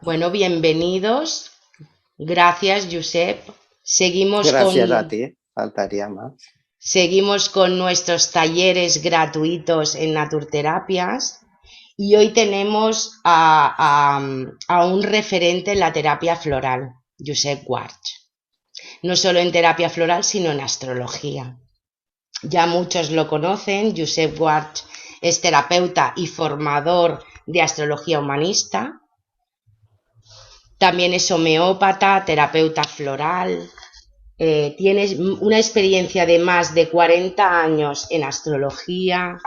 Bueno, bienvenidos. Gracias, Josep. Seguimos Gracias a con, ti, faltaría más. seguimos con nuestros talleres gratuitos en naturterapias y hoy tenemos a un referente en la terapia floral, Josep Guarch. No solo en terapia floral, sino en astrología. Ya muchos lo conocen, Josep Guarch es terapeuta y formador de astrología humanista. También es homeópata, terapeuta floral. Tienes una experiencia de más de 40 años en astrología,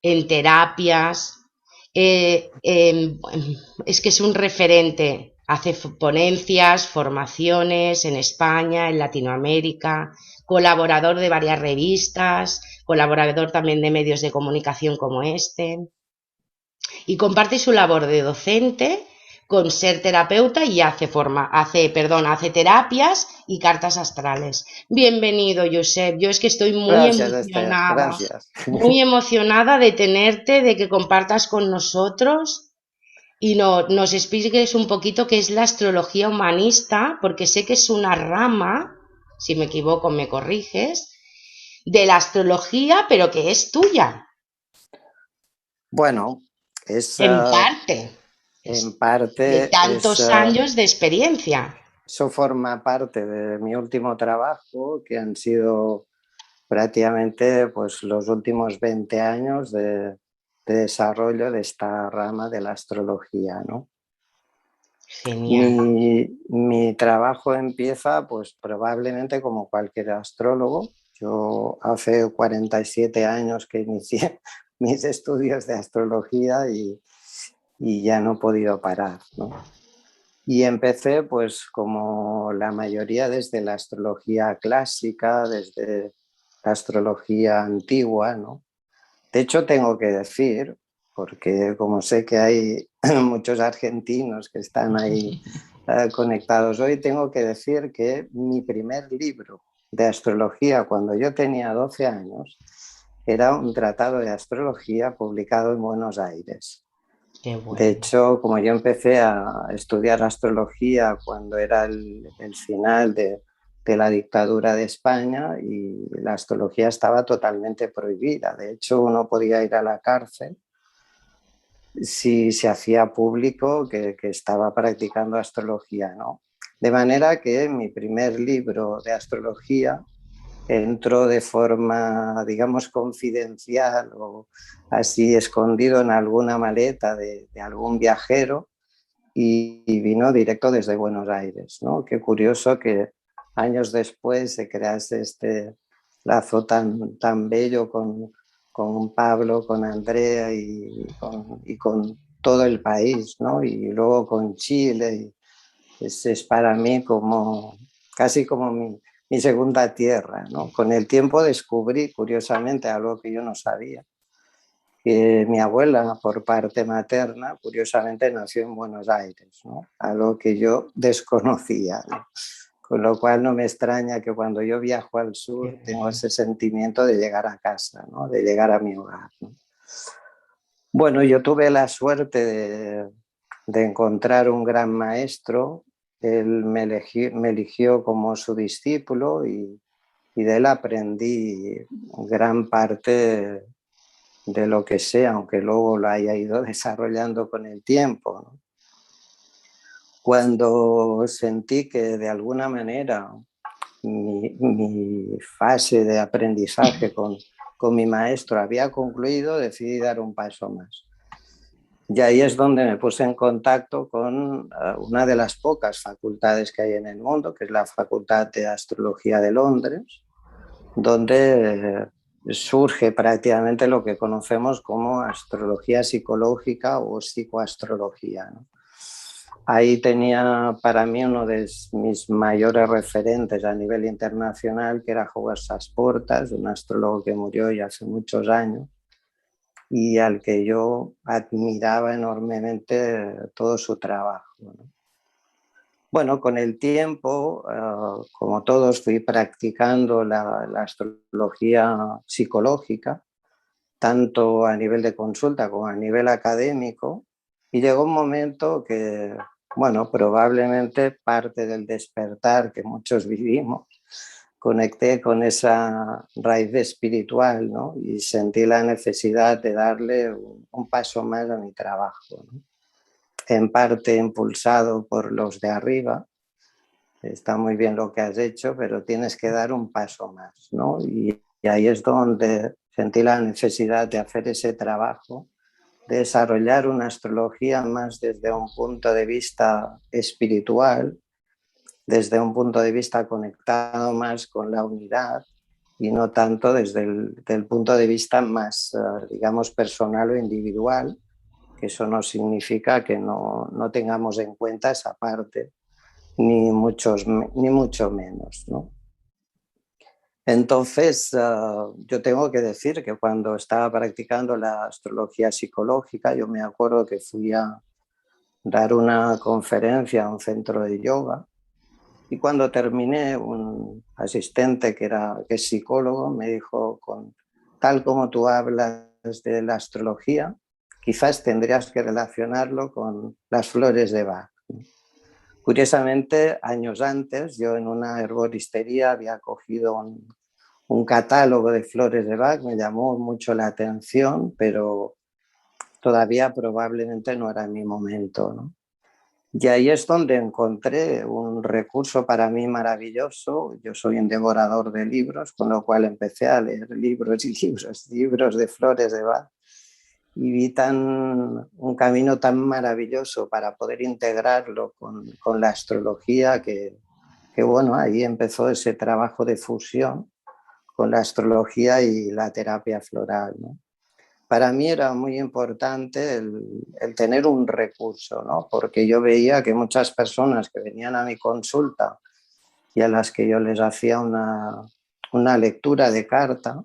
en terapias. Es que es un referente. Hace ponencias, formaciones en España, en Latinoamérica, colaborador de varias revistas, colaborador también de medios de comunicación como este, y comparte su labor de docente con ser terapeuta y hace terapias y cartas astrales. Bienvenido, Josep. Yo es que estoy Gracias, Esther, gracias. muy emocionada de tenerte, de que compartas con nosotros y nos expliques un poquito qué es la astrología humanista, porque sé que es una rama, si me equivoco me corriges, de la astrología, pero que es tuya, Bueno, es en parte. en De parte, tantos años de experiencia. eso forma parte de mi último trabajo, que han sido prácticamente pues, los últimos 20 años de desarrollo de esta rama de la astrología, ¿no? Genial. Mi trabajo empieza pues probablemente como cualquier astrólogo. Yo hace 47 años que inicié mis estudios de astrología y ya no he podido parar, ¿no? Y empecé pues como la mayoría desde la astrología clásica, desde la astrología antigua, ¿no? De hecho, tengo que decir, porque como sé que hay muchos argentinos que están ahí conectados hoy, tengo que decir que mi primer libro de astrología cuando yo tenía 12 años era un tratado de astrología publicado en Buenos Aires. Qué De bueno. hecho, como yo empecé a estudiar astrología cuando era el final de la dictadura de España y la astrología estaba totalmente prohibida. De hecho, uno podía ir a la cárcel si se hacía público que estaba practicando astrología, ¿no? De manera que mi primer libro de astrología entró de forma, digamos, confidencial o así escondido en alguna maleta de algún viajero y vino directo desde Buenos Aires, ¿no? Qué curioso que años después se crease este lazo tan bello con Pablo, con Andrea y con todo el país, ¿no? Y luego con Chile. Es para mí como casi como mi segunda tierra, ¿no? Con el tiempo descubrí, curiosamente, algo que yo no sabía, que mi abuela, por parte materna, curiosamente nació en Buenos Aires, ¿no? Algo que yo desconocía, ¿no? Con lo cual no me extraña que cuando yo viajo al Qué sur tengo bueno. ese sentimiento de llegar a casa, ¿no? De llegar a mi hogar, ¿no? Bueno, yo tuve la suerte de encontrar un gran maestro. Él me eligió como su discípulo y de él aprendí gran parte de lo que sé, aunque luego lo haya ido desarrollando con el tiempo, ¿no? Cuando sentí que de alguna manera mi fase de aprendizaje con mi maestro había concluido, decidí dar un paso más. Y ahí es donde me puse en contacto con una de las pocas facultades que hay en el mundo, que es la Facultad de Astrología de Londres, donde surge prácticamente lo que conocemos como astrología psicológica o psicoastrología, ¿no? Ahí tenía para mí uno de mis mayores referentes a nivel internacional, que era Howard Sasportas, un astrólogo que murió ya hace muchos años y al que yo admiraba enormemente todo su trabajo, ¿no? Bueno, con el tiempo, como todos, fui practicando la astrología psicológica, tanto a nivel de consulta como a nivel académico, y llegó un momento que bueno, probablemente parte del despertar que muchos vivimos, conecté con esa raíz espiritual, ¿no? Y sentí la necesidad de darle un paso más a mi trabajo, ¿no? En parte impulsado por los de arriba. Está muy bien lo que has hecho, pero tienes que dar un paso más, ¿no? Y ahí es donde sentí la necesidad de hacer ese trabajo, de desarrollar una astrología más desde un punto de vista espiritual, desde un punto de vista conectado más con la unidad y no tanto desde el punto de vista más, digamos, personal o individual, que eso no significa que no tengamos en cuenta esa parte, ni mucho menos, ¿no? Entonces, yo tengo que decir que cuando estaba practicando la astrología psicológica, yo me acuerdo que fui a dar una conferencia a un centro de yoga y cuando terminé, un asistente que es psicólogo me dijo, tal como tú hablas de la astrología, quizás tendrías que relacionarlo con las flores de Bach. Curiosamente, años antes, yo en una herboristería había cogido un catálogo de flores de Bach, me llamó mucho la atención, pero todavía probablemente no era mi momento, ¿no? Y ahí es donde encontré un recurso para mí maravilloso. Yo soy un devorador de libros, con lo cual empecé a leer libros y libros de flores de Bach. Y vi un camino tan maravilloso para poder integrarlo con la astrología que, bueno, ahí empezó ese trabajo de fusión con la astrología y la terapia floral, ¿no? Para mí era muy importante el tener un recurso, ¿no? Porque yo veía que muchas personas que venían a mi consulta y a las que yo les hacía una lectura de carta,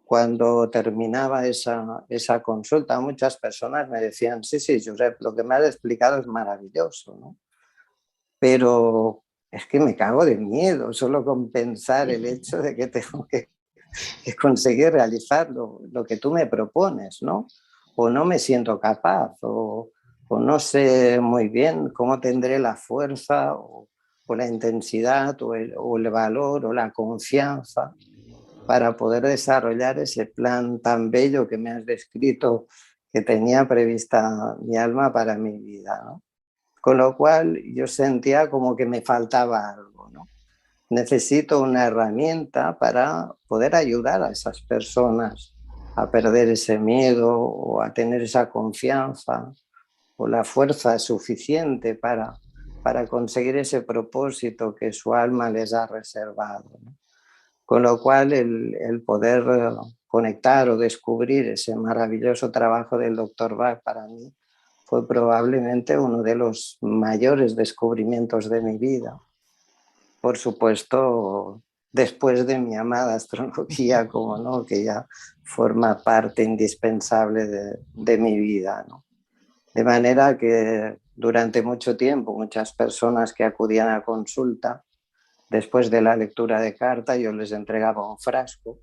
cuando terminaba esa consulta, muchas personas me decían, sí, sí, Josep, lo que me has explicado es maravilloso, ¿no? Pero es que me cago de miedo solo con pensar el hecho de que tengo que conseguir realizar lo que tú me propones, ¿no? O no me siento capaz, o no sé muy bien cómo tendré la fuerza o la intensidad o el valor o la confianza para poder desarrollar ese plan tan bello que me has descrito que tenía prevista mi alma para mi vida, ¿no? Con lo cual yo sentía como que me faltaba algo, ¿no? Necesito una herramienta para poder ayudar a esas personas a perder ese miedo o a tener esa confianza o la fuerza suficiente para conseguir ese propósito que su alma les ha reservado, ¿no? Con lo cual el poder conectar o descubrir ese maravilloso trabajo del doctor Bach para mí fue probablemente uno de los mayores descubrimientos de mi vida. Por supuesto, después de mi amada astrología, como no, que ya forma parte indispensable de mi vida, ¿no? De manera que durante mucho tiempo muchas personas que acudían a consulta, después de la lectura de carta, yo les entregaba un frasco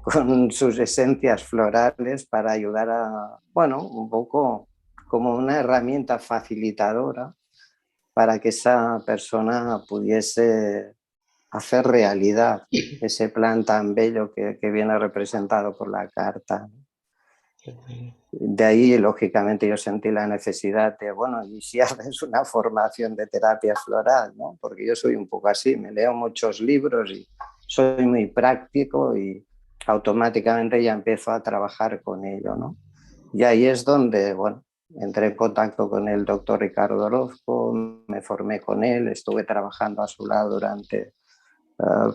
con sus esencias florales para ayudar a, bueno, un poco como una herramienta facilitadora para que esa persona pudiese hacer realidad ese plan tan bello que viene representado por la carta. De ahí, lógicamente, yo sentí la necesidad de, bueno, y si haces una formación de terapia floral, ¿no? Porque yo soy un poco así, me leo muchos libros y soy muy práctico y automáticamente ya empiezo a trabajar con ello, ¿no? Y ahí es donde, bueno, entré en contacto con el doctor Ricardo Orozco, me formé con él, estuve trabajando a su lado durante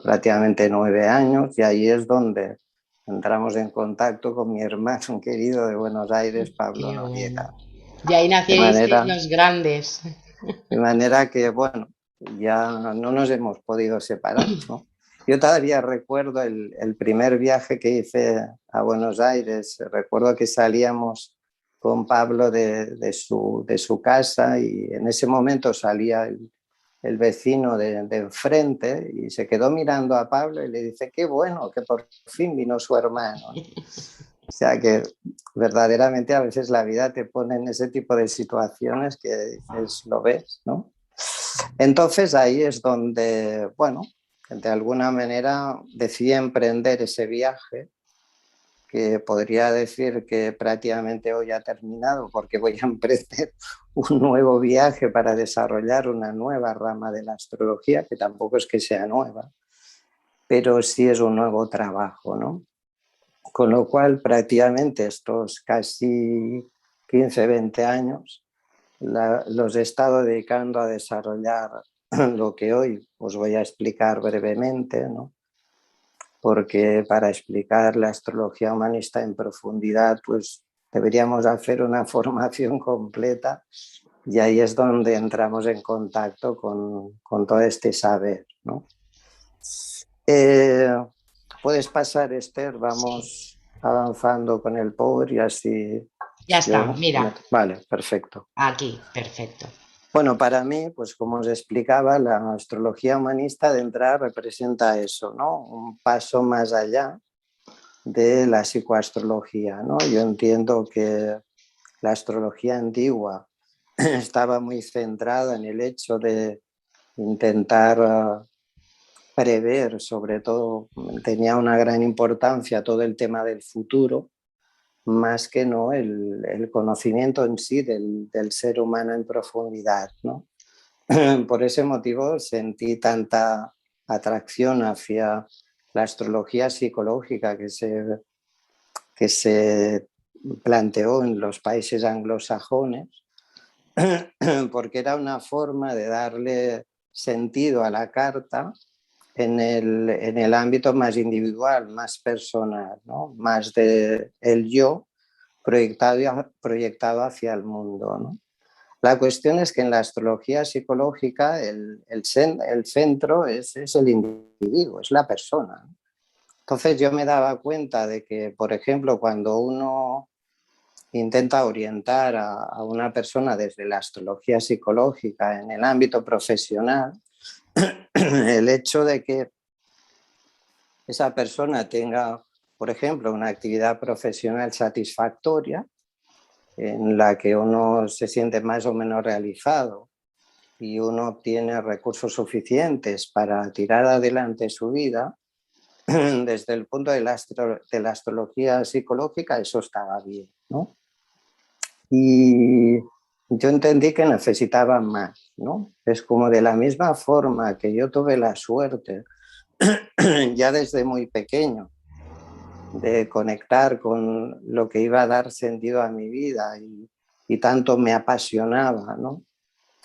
prácticamente 9 años y ahí es donde entramos en contacto con mi hermano querido de Buenos Aires, Pablo Qué bueno. Noriega. Y ahí De nacisteis manera, los grandes. de manera que, bueno, ya no nos hemos podido separar, ¿no? Yo todavía recuerdo el primer viaje que hice a Buenos Aires. Recuerdo que salíamos con Pablo de su casa y en ese momento salía el vecino de enfrente y se quedó mirando a Pablo y le dice, qué bueno, que por fin vino su hermano, ¿no? O sea que verdaderamente a veces la vida te pone en ese tipo de situaciones que dices, lo ves, ¿no? Entonces ahí es donde, bueno, de alguna manera decidí emprender ese viaje, que podría decir que prácticamente hoy ha terminado porque voy a emprender un nuevo viaje para desarrollar una nueva rama de la astrología, que tampoco es que sea nueva, pero sí es un nuevo trabajo, ¿no? Con lo cual prácticamente estos casi 15, 20 años los he estado dedicando a desarrollar lo que hoy os voy a explicar brevemente, ¿no? Porque para explicar la astrología humanista en profundidad, pues deberíamos hacer una formación completa y ahí es donde entramos en contacto con todo este saber, ¿no? Puedes pasar, Esther, Sí, vamos avanzando con el power y así ya está, yo... mira, Vale, perfecto. aquí, perfecto. Bueno, para mí, pues como os explicaba, la astrología humanista de entrada representa eso, ¿no? Un paso más allá de la psicoastrología, ¿no? Yo entiendo que la astrología antigua estaba muy centrada en el hecho de intentar prever, sobre todo, tenía una gran importancia todo el tema del futuro, más que no el conocimiento en sí del ser humano en profundidad, ¿no? Por ese motivo sentí tanta atracción hacia la astrología psicológica que se planteó en los países anglosajones, porque era una forma de darle sentido a la carta en el ámbito más individual, más personal, ¿no? Más de el yo proyectado hacia el mundo, ¿no? La cuestión es que en la astrología psicológica el centro es el individuo, es la persona. Entonces yo me daba cuenta de que, por ejemplo, cuando uno intenta orientar a una persona desde la astrología psicológica en el ámbito profesional, el hecho de que esa persona tenga, por ejemplo, una actividad profesional satisfactoria, en la que uno se siente más o menos realizado y uno tiene recursos suficientes para tirar adelante su vida, desde el punto de de la astrología psicológica, eso estaba bien, ¿no? Y yo entendí que necesitaba más, ¿no? Es como de la misma forma que yo tuve la suerte, ya desde muy pequeño, de conectar con lo que iba a dar sentido a mi vida y tanto me apasionaba, ¿no?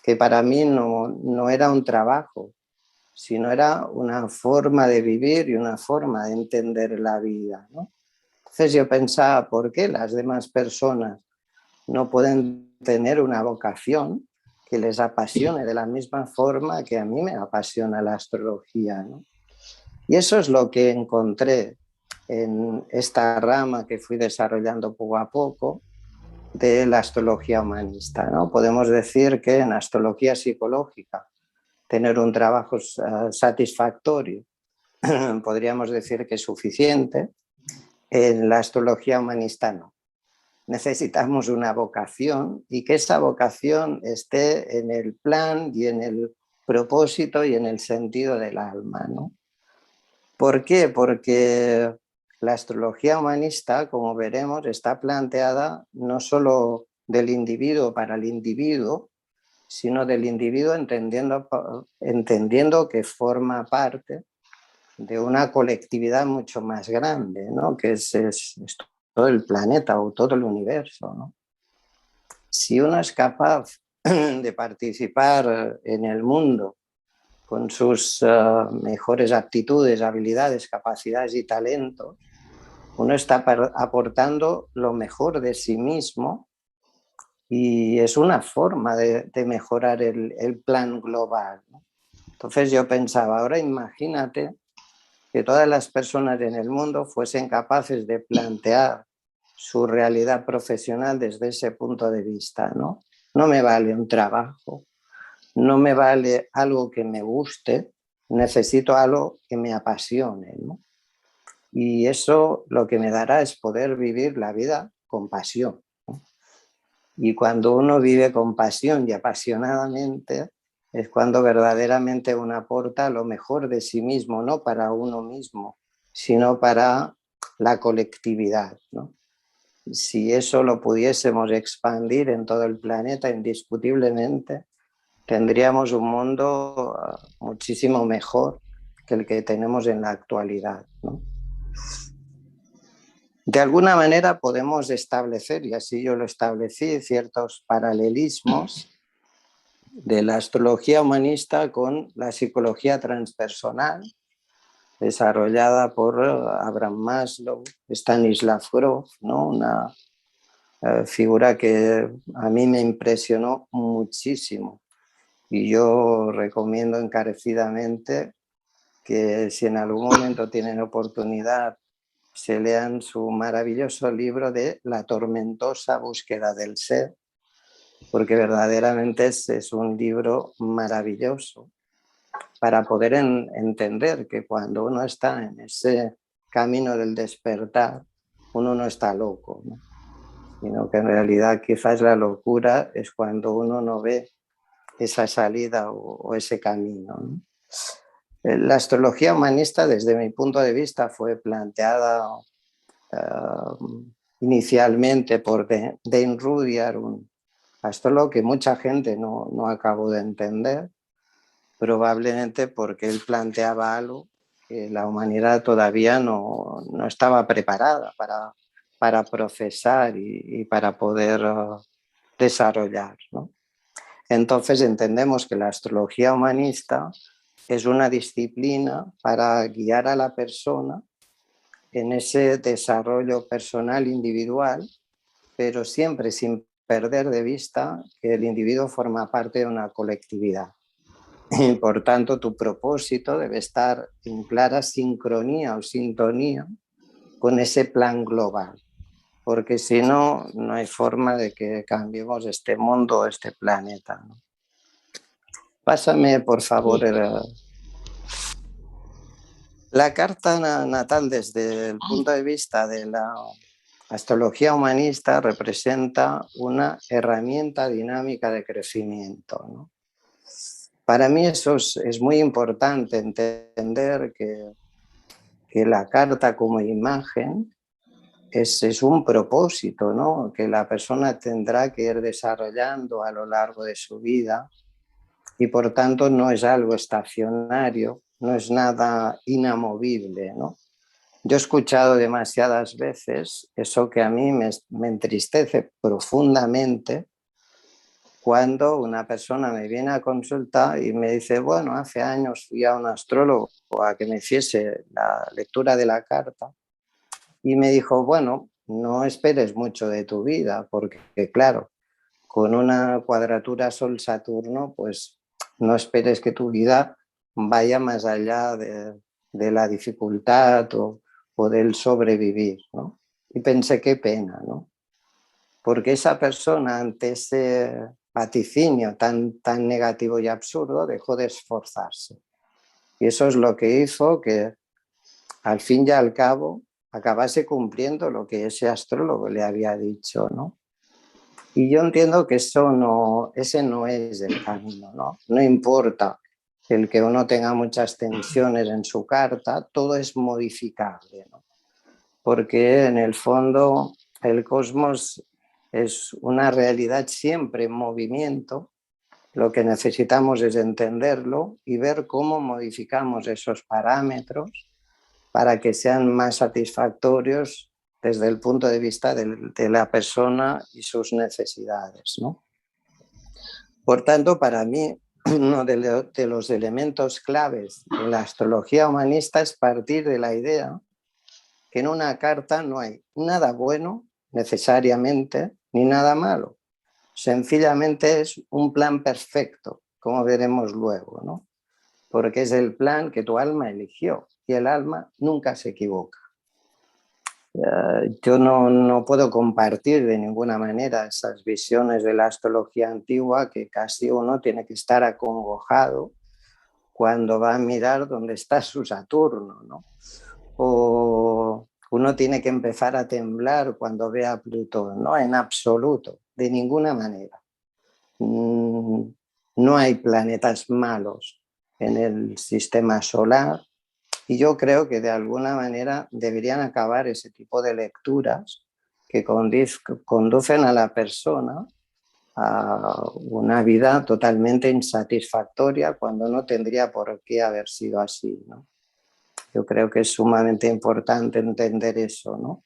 Que para mí no era un trabajo, sino era una forma de vivir y una forma de entender la vida, ¿no? Entonces yo pensaba, ¿por qué las demás personas no pueden tener una vocación que les apasione de la misma forma que a mí me apasiona la astrología, ¿no? Y eso es lo que encontré en esta rama que fui desarrollando poco a poco de la astrología humanista, ¿no? Podemos decir que en astrología psicológica tener un trabajo satisfactorio podríamos decir que es suficiente. En la astrología humanista no. Necesitamos una vocación y que esa vocación esté en el plan y en el propósito y en el sentido del alma, ¿no? ¿Por qué? Porque la astrología humanista, como veremos, está planteada no solo del individuo para el individuo, sino del individuo entendiendo que forma parte de una colectividad mucho más grande, ¿no? Que es todo el planeta o todo el universo, ¿no? Si uno es capaz de participar en el mundo con sus mejores aptitudes, habilidades, capacidades y talentos, uno está aportando lo mejor de sí mismo y es una forma de mejorar el plan global, ¿no? Entonces yo pensaba, ahora imagínate que todas las personas en el mundo fuesen capaces de plantear su realidad profesional desde ese punto de vista, ¿no? No me vale un trabajo, no me vale algo que me guste, necesito algo que me apasione, ¿no? Y eso lo que me dará es poder vivir la vida con pasión, ¿no? Y cuando uno vive con pasión y apasionadamente, es cuando verdaderamente uno aporta lo mejor de sí mismo, no para uno mismo, sino para la colectividad, ¿no? Si eso lo pudiésemos expandir en todo el planeta, indiscutiblemente, tendríamos un mundo muchísimo mejor que el que tenemos en la actualidad, ¿no? De alguna manera podemos establecer, y así yo lo establecí, ciertos paralelismos de la astrología humanista con la psicología transpersonal, desarrollada por Abraham Maslow, Stanislav Grof, ¿no? Una figura que a mí me impresionó muchísimo. Y yo recomiendo encarecidamente que si en algún momento tienen oportunidad se lean su maravilloso libro de La tormentosa búsqueda del ser, porque verdaderamente es un libro maravilloso para poder entender que cuando uno está en ese camino del despertar, uno no está loco, ¿no? Sino que en realidad quizás la locura es cuando uno no ve esa salida o ese camino, ¿no? La astrología humanista, desde mi punto de vista, fue planteada inicialmente por Dane Rudyard, un astrólogo que mucha gente no acabó de entender, probablemente porque él planteaba algo que la humanidad todavía no estaba preparada para procesar y para poder desarrollar, ¿no? Entonces entendemos que la astrología humanista es una disciplina para guiar a la persona en ese desarrollo personal individual, pero siempre sin perder de vista que el individuo forma parte de una colectividad. Y por tanto, tu propósito debe estar en clara sincronía o sintonía con ese plan global, porque si no, no hay forma de que cambiemos este mundo, este planeta, ¿no? Pásame, por favor, la carta natal desde el punto de vista de la astrología humanista representa una herramienta dinámica de crecimiento, ¿no? Para mí eso es muy importante entender que la carta como imagen es un propósito, ¿no? Que la persona tendrá que ir desarrollando a lo largo de su vida y por tanto no es algo estacionario, no es nada inamovible, ¿no? Yo he escuchado demasiadas veces eso que a mí me entristece profundamente cuando una persona me viene a consultar y me dice, bueno, hace años fui a un astrólogo a que me hiciese la lectura de la carta y me dijo, bueno, no esperes mucho de tu vida porque, claro, con una cuadratura Sol-Saturno, pues no esperes que tu vida vaya más allá de la dificultad o del sobrevivir, ¿no? Y pensé, qué pena, ¿no? Porque esa persona ante ese vaticinio tan negativo y absurdo dejó de esforzarse. Y eso es lo que hizo que al fin y al cabo acabase cumpliendo lo que ese astrólogo le había dicho, ¿no? Y yo entiendo que ese no es el camino, ¿no? No importa el que uno tenga muchas tensiones en su carta, todo es modificable, ¿no? Porque en el fondo el cosmos es una realidad siempre en movimiento. Lo que necesitamos es entenderlo y ver cómo modificamos esos parámetros para que sean más satisfactorios desde el punto de vista de la persona y sus necesidades, ¿no? Por tanto, para mí, uno de los elementos claves de la astrología humanista es partir de la idea que en una carta no hay nada bueno necesariamente ni nada malo. Sencillamente es un plan perfecto, como veremos luego, ¿no? Porque es el plan que tu alma eligió y el alma nunca se equivoca. Yo no puedo compartir de ninguna manera esas visiones de la astrología antigua que casi uno tiene que estar acongojado cuando va a mirar dónde está su Saturno, ¿no? O uno tiene que empezar a temblar cuando ve a Plutón, no, en absoluto, de ninguna manera. No hay planetas malos en el sistema solar y yo creo que de alguna manera deberían acabar ese tipo de lecturas que conducen a la persona a una vida totalmente insatisfactoria cuando no tendría por qué haber sido así, ¿no? Yo creo que es sumamente importante entender eso, ¿no?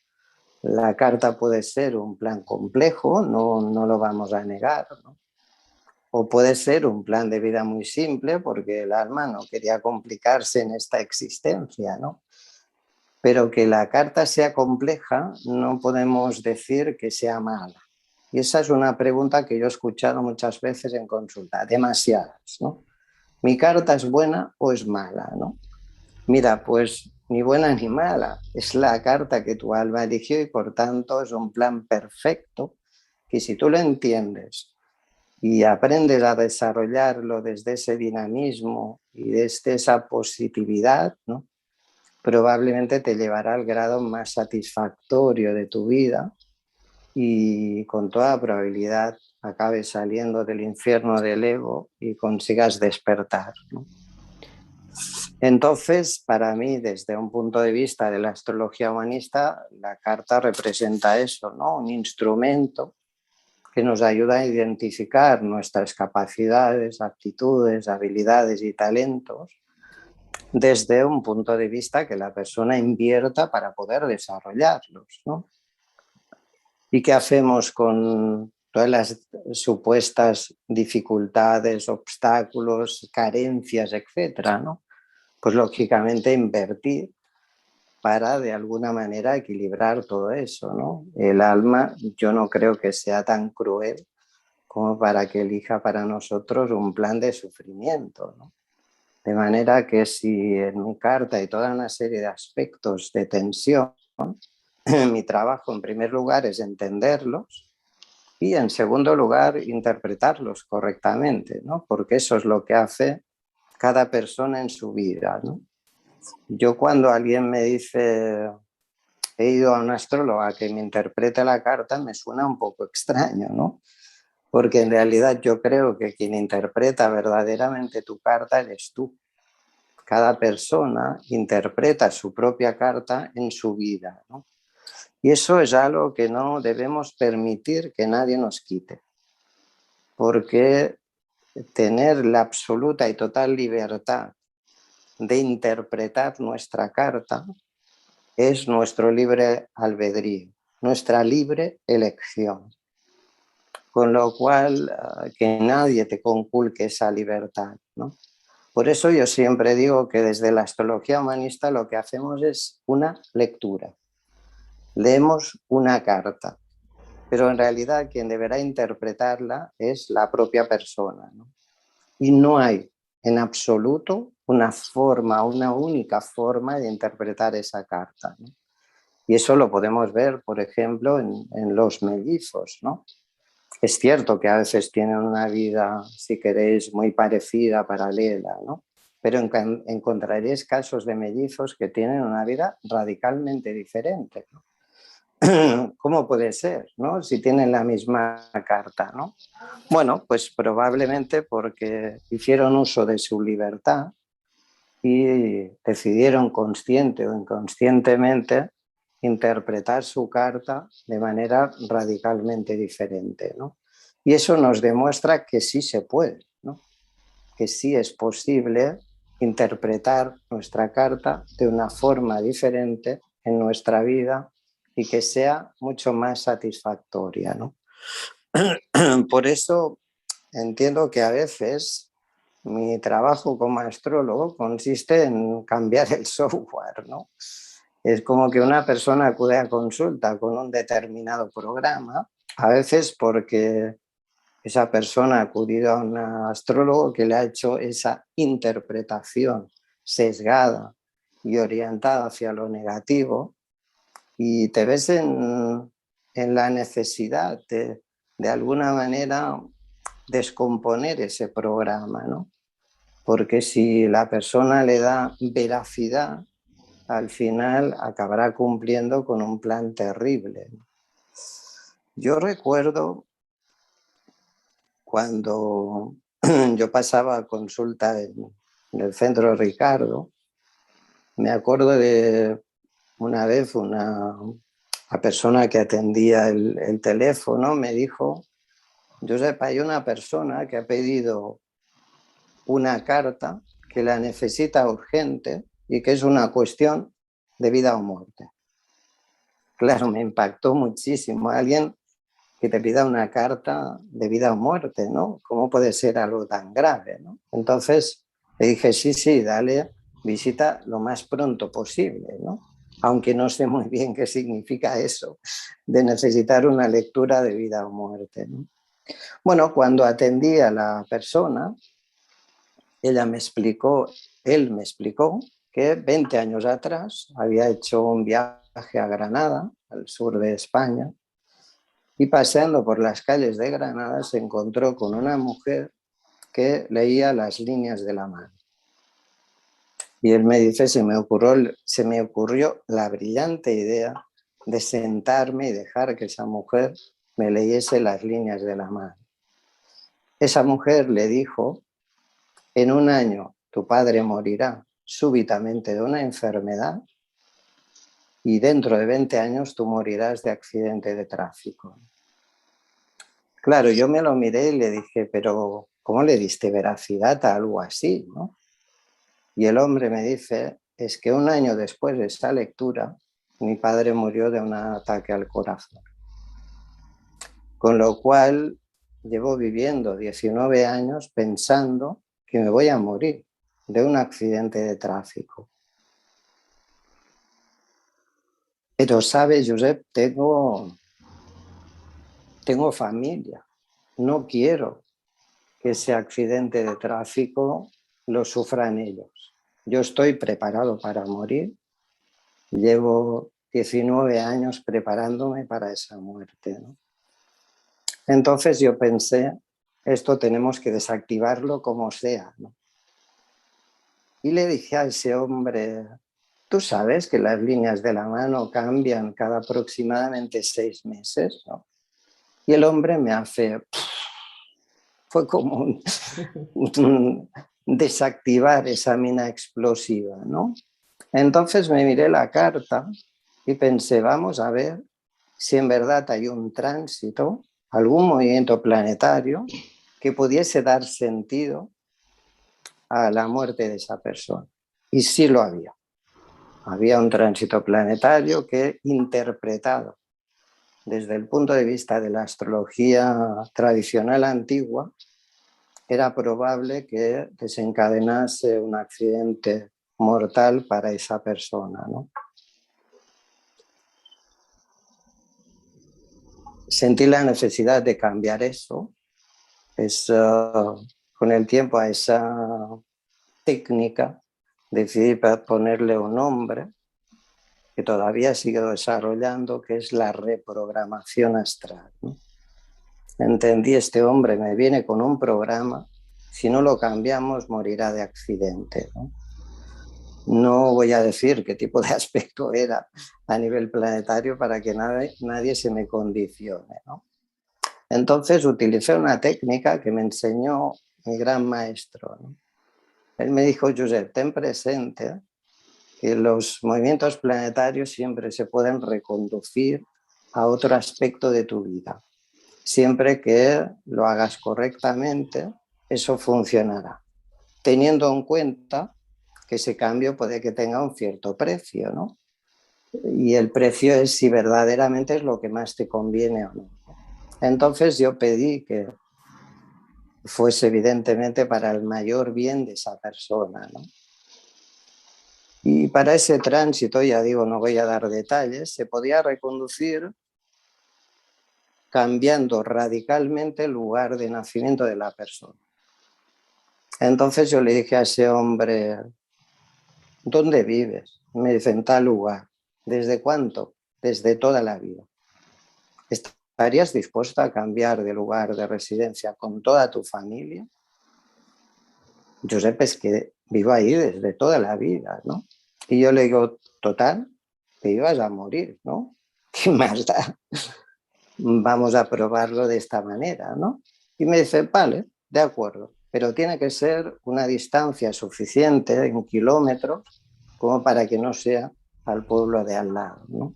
La carta puede ser un plan complejo, no lo vamos a negar, ¿no? O puede ser un plan de vida muy simple porque el alma no quería complicarse en esta existencia, ¿no? Pero que la carta sea compleja no podemos decir que sea mala. Y esa es una pregunta que yo he escuchado muchas veces en consulta, demasiadas, ¿no? ¿Mi carta es buena o es mala, no? Mira, pues ni buena ni mala, es la carta que tu alma eligió y por tanto es un plan perfecto que si tú lo entiendes y aprendes a desarrollarlo desde ese dinamismo y desde esa positividad, ¿no? Probablemente te llevará al grado más satisfactorio de tu vida y con toda probabilidad acabes saliendo del infierno del ego y consigas despertar, ¿no? Entonces, para mí, desde un punto de vista de la astrología humanista, la carta representa eso, ¿no? Un instrumento que nos ayuda a identificar nuestras capacidades, aptitudes, habilidades y talentos desde un punto de vista que la persona invierta para poder desarrollarlos, ¿no? ¿Y qué hacemos con todas las supuestas dificultades, obstáculos, carencias, etcétera, ¿no? Pues lógicamente invertir para de alguna manera equilibrar todo eso, ¿no? El alma yo no creo que sea tan cruel como para que elija para nosotros un plan de sufrimiento, ¿no? De manera que si en mi carta hay toda una serie de aspectos de tensión, mi trabajo en primer lugar es entenderlos y en segundo lugar interpretarlos correctamente, ¿no? Porque eso es lo que hace cada persona en su vida, ¿no? Yo cuando alguien me dice he ido a un astrólogo a que me interprete la carta me suena un poco extraño, ¿no? Porque en realidad yo creo que quien interpreta verdaderamente tu carta eres tú. Cada persona interpreta su propia carta en su vida, ¿no? Y eso es algo que no debemos permitir que nadie nos quite, porque tener la absoluta y total libertad de interpretar nuestra carta es nuestro libre albedrío, nuestra libre elección. Con lo cual, que nadie te conculque esa libertad, ¿no? Por eso yo siempre digo que desde la astrología humanista lo que hacemos es una lectura. Leemos una carta, pero en realidad quien deberá interpretarla es la propia persona, ¿no? Y no hay en absoluto una forma, una única forma de interpretar esa carta, ¿no? Y eso lo podemos ver, por ejemplo, en los mellizos, ¿no? Es cierto que a veces tienen una vida, si queréis, muy parecida, paralela, ¿no? Pero encontraréis casos de mellizos que tienen una vida radicalmente diferente, ¿no? ¿Cómo puede ser, no? Si tienen la misma carta, ¿no? Bueno, pues probablemente porque hicieron uso de su libertad y decidieron consciente o inconscientemente interpretar su carta de manera radicalmente diferente, ¿no? Y eso nos demuestra que sí se puede, ¿no? Que sí es posible interpretar nuestra carta de una forma diferente en nuestra vida y que sea mucho más satisfactoria, ¿no? Por eso entiendo que a veces mi trabajo como astrólogo consiste en cambiar el software, ¿no? Es como que una persona acude a consulta con un determinado programa, a veces porque esa persona ha acudido a un astrólogo que le ha hecho esa interpretación sesgada y orientada hacia lo negativo y te ves en la necesidad de alguna manera descomponer ese programa, ¿no? Porque si la persona le da veracidad, al final acabará cumpliendo con un plan terrible. Yo recuerdo cuando yo pasaba consulta en el centro Ricardo, me acuerdo de una vez la persona que atendía el teléfono me dijo: Josep, hay una persona que ha pedido una carta que la necesita urgente y que es una cuestión de vida o muerte. Claro, me impactó muchísimo. Alguien que te pida una carta de vida o muerte, ¿no? ¿Cómo puede ser algo tan grave, ¿no? Entonces le dije, sí, dale visita lo más pronto posible, ¿no? Aunque no sé muy bien qué significa eso, de necesitar una lectura de vida o muerte, ¿no? Bueno, cuando atendí a la persona, él me explicó que 20 años atrás había hecho un viaje a Granada, al sur de España, y paseando por las calles de Granada se encontró con una mujer que leía las líneas de la mano. Y él me dice, se me ocurrió la brillante idea de sentarme y dejar que esa mujer me leyese las líneas de la mano. Esa mujer le dijo, en un año tu padre morirá súbitamente de una enfermedad y dentro de 20 años tú morirás de accidente de tráfico. Claro, yo me lo miré y le dije, pero ¿cómo le diste veracidad a algo así, no? Y el hombre me dice, es que un año después de esa lectura, mi padre murió de un ataque al corazón. Con lo cual, llevo viviendo 19 años pensando que me voy a morir de un accidente de tráfico. Pero, ¿sabes, Josep? Tengo familia. No quiero que ese accidente de tráfico lo sufran ellos. Yo estoy preparado para morir. Llevo 19 años preparándome para esa muerte, ¿no? Entonces yo pensé, esto tenemos que desactivarlo como sea, ¿no? Y le dije a ese hombre, tú sabes que las líneas de la mano cambian cada aproximadamente 6 meses, ¿no? Y el hombre me hace, fue como un desactivar esa mina explosiva, ¿no? Entonces me miré la carta y pensé, vamos a ver si en verdad hay un tránsito, algún movimiento planetario que pudiese dar sentido a la muerte de esa persona. Y sí lo había. Había un tránsito planetario que, interpretado desde el punto de vista de la astrología tradicional antigua, era probable que desencadenase un accidente mortal para esa persona, ¿no? Sentí la necesidad de cambiar eso, con el tiempo a esa técnica decidí ponerle un nombre que todavía sigo desarrollando, que es la reprogramación astral, ¿no? Entendí, este hombre me viene con un programa, si no lo cambiamos morirá de accidente, ¿no? No voy a decir qué tipo de aspecto era a nivel planetario para que nadie se me condicione, ¿no? Entonces utilicé una técnica que me enseñó mi gran maestro, ¿no? Él me dijo, Josep, ten presente que los movimientos planetarios siempre se pueden reconducir a otro aspecto de tu vida. Siempre que lo hagas correctamente, eso funcionará, teniendo en cuenta que ese cambio puede que tenga un cierto precio, ¿no? Y el precio es si verdaderamente es lo que más te conviene o no. Entonces yo pedí que fuese evidentemente para el mayor bien de esa persona, ¿no? Y para ese tránsito, ya digo, no voy a dar detalles, se podía reconducir cambiando radicalmente el lugar de nacimiento de la persona. Entonces yo le dije a ese hombre, ¿dónde vives? Me dice, en tal lugar. ¿Desde cuánto? Desde toda la vida. ¿Estarías dispuesta a cambiar de lugar de residencia con toda tu familia? Josep, es que vivo ahí desde toda la vida, ¿no? Y yo le digo, total, te ibas a morir, ¿no? ¿Qué más da? Vamos a probarlo de esta manera, ¿no? Y me dice, vale, de acuerdo, pero tiene que ser una distancia suficiente en kilómetros como para que no sea al pueblo de al lado, ¿no?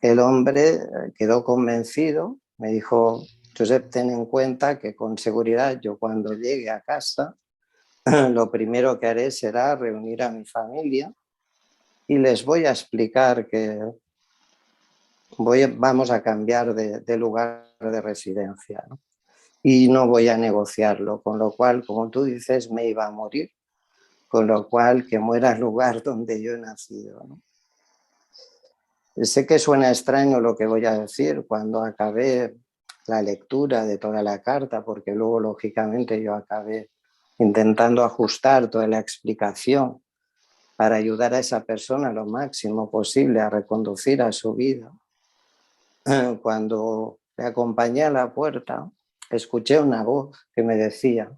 El hombre quedó convencido, me dijo, Josep, ten en cuenta que con seguridad yo cuando llegue a casa lo primero que haré será reunir a mi familia y les voy a explicar que vamos a cambiar de lugar de residencia, ¿no? Y no voy a negociarlo, con lo cual, como tú dices, me iba a morir, con lo cual que muera el lugar donde yo he nacido, ¿no? Sé que suena extraño lo que voy a decir cuando acabé la lectura de toda la carta, porque luego, lógicamente, yo acabé intentando ajustar toda la explicación para ayudar a esa persona lo máximo posible a reconducir a su vida. Cuando le acompañé a la puerta, escuché una voz que me decía,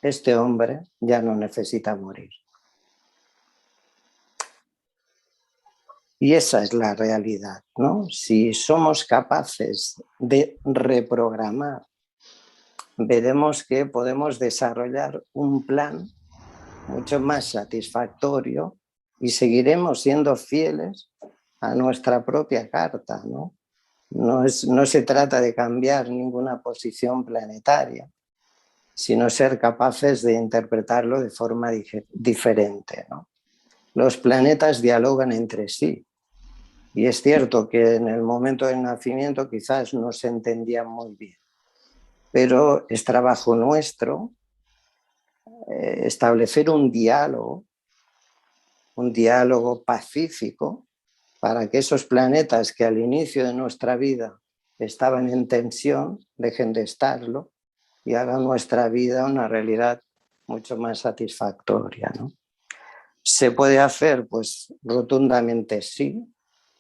este hombre ya no necesita morir. Y esa es la realidad, ¿no? Si somos capaces de reprogramar, veremos que podemos desarrollar un plan mucho más satisfactorio y seguiremos siendo fieles a nuestra propia carta, ¿no? No se trata de cambiar ninguna posición planetaria, sino ser capaces de interpretarlo de forma diferente, ¿no? Los planetas dialogan entre sí. Y es cierto que en el momento del nacimiento quizás no se entendían muy bien, pero es trabajo nuestro establecer un diálogo pacífico para que esos planetas que al inicio de nuestra vida estaban en tensión dejen de estarlo y hagan nuestra vida una realidad mucho más satisfactoria, ¿no? ¿Se puede hacer? Pues rotundamente sí,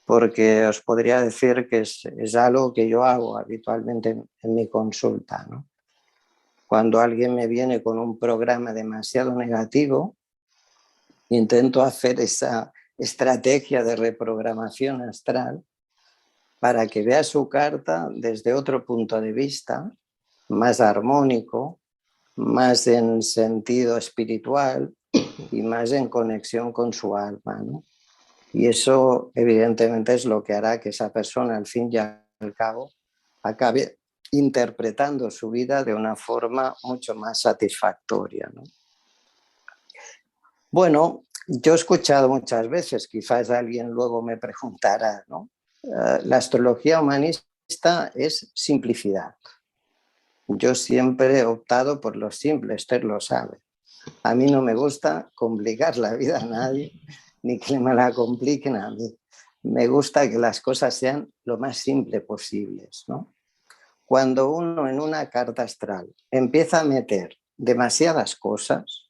porque os podría decir que es algo que yo hago habitualmente en mi consulta, ¿no? Cuando alguien me viene con un programa demasiado negativo, intento hacer esa estrategia de reprogramación astral para que vea su carta desde otro punto de vista, más armónico, más en sentido espiritual y más en conexión con su alma, ¿no? Y eso evidentemente es lo que hará que esa persona al fin y al cabo acabe interpretando su vida de una forma mucho más satisfactoria, ¿no? Bueno, yo he escuchado muchas veces, quizás alguien luego me preguntará, ¿no? La astrología humanista es simplicidad. Yo siempre he optado por lo simple, Esther lo sabe. A mí no me gusta complicar la vida a nadie, ni que me la compliquen a mí. Me gusta que las cosas sean lo más simple posibles, ¿no? Cuando uno en una carta astral empieza a meter demasiadas cosas,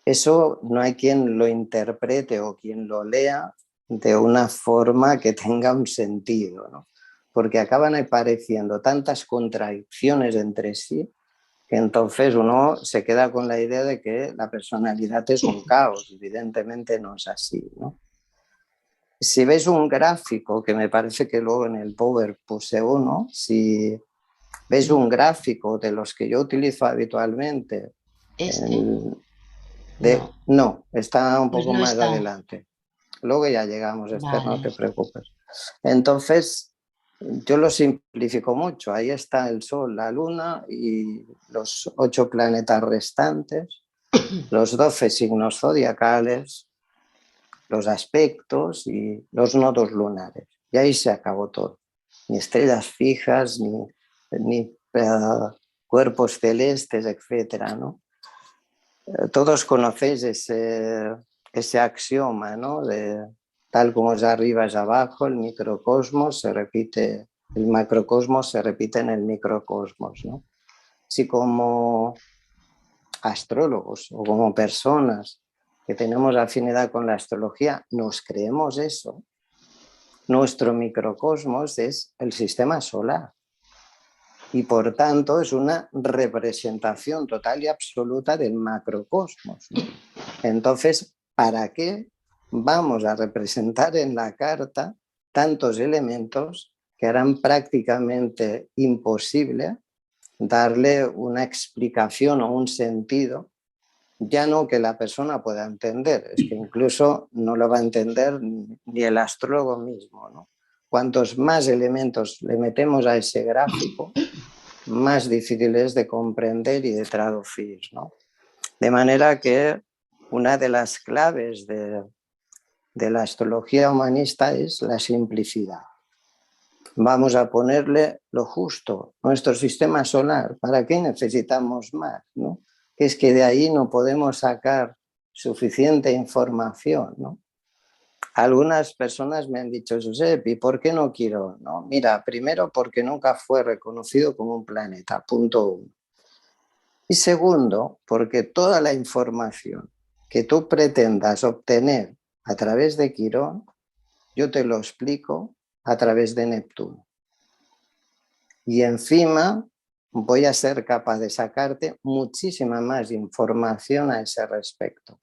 eso no hay quien lo interprete o quien lo lea de una forma que tenga un sentido, ¿no? Porque acaban apareciendo tantas contradicciones entre sí que entonces uno se queda con la idea de que la personalidad es un caos. Evidentemente no es así, ¿no? Si ves un gráfico, que me parece que luego en el Power puse uno, si ves un gráfico de los que yo utilizo habitualmente, ¿Este? No, no, está un pues poco no más está. adelante. Luego ya llegamos, Esther, no Vale. te preocupes. Entonces, yo lo simplifico mucho. Ahí está el Sol, la Luna y los 8 planetas restantes, los 12 signos zodiacales, los aspectos y los nodos lunares. Y ahí se acabó todo. Ni estrellas fijas, ni cuerpos celestes, etcétera, ¿no? Todos conocéis ese axioma, ¿no? De tal como es arriba es abajo, el microcosmos se repite, el macrocosmos se repite en el microcosmos, ¿no? Si como astrólogos o como personas que tenemos afinidad con la astrología nos creemos eso, nuestro microcosmos es el sistema solar y por tanto es una representación total y absoluta del macrocosmos, ¿no? Entonces, ¿para qué vamos a representar en la carta tantos elementos que harán prácticamente imposible darle una explicación o un sentido, ya no que la persona pueda entender, es que incluso no lo va a entender ni el astrólogo mismo, ¿no? Cuantos más elementos le metemos a ese gráfico, más difícil es de comprender y de traducir, ¿no? De manera que una de las claves de la astrología humanista es la simplicidad. Vamos a ponerle lo justo. Nuestro sistema solar, ¿para qué necesitamos más? ¿No? Es que de ahí no podemos sacar suficiente información, ¿no? Algunas personas me han dicho, Josep, ¿y por qué no Quirón? No, mira, primero porque nunca fue reconocido como un planeta, punto uno. Y segundo, porque toda la información que tú pretendas obtener a través de Quirón, yo te lo explico a través de Neptuno. Y encima voy a ser capaz de sacarte muchísima más información a ese respecto.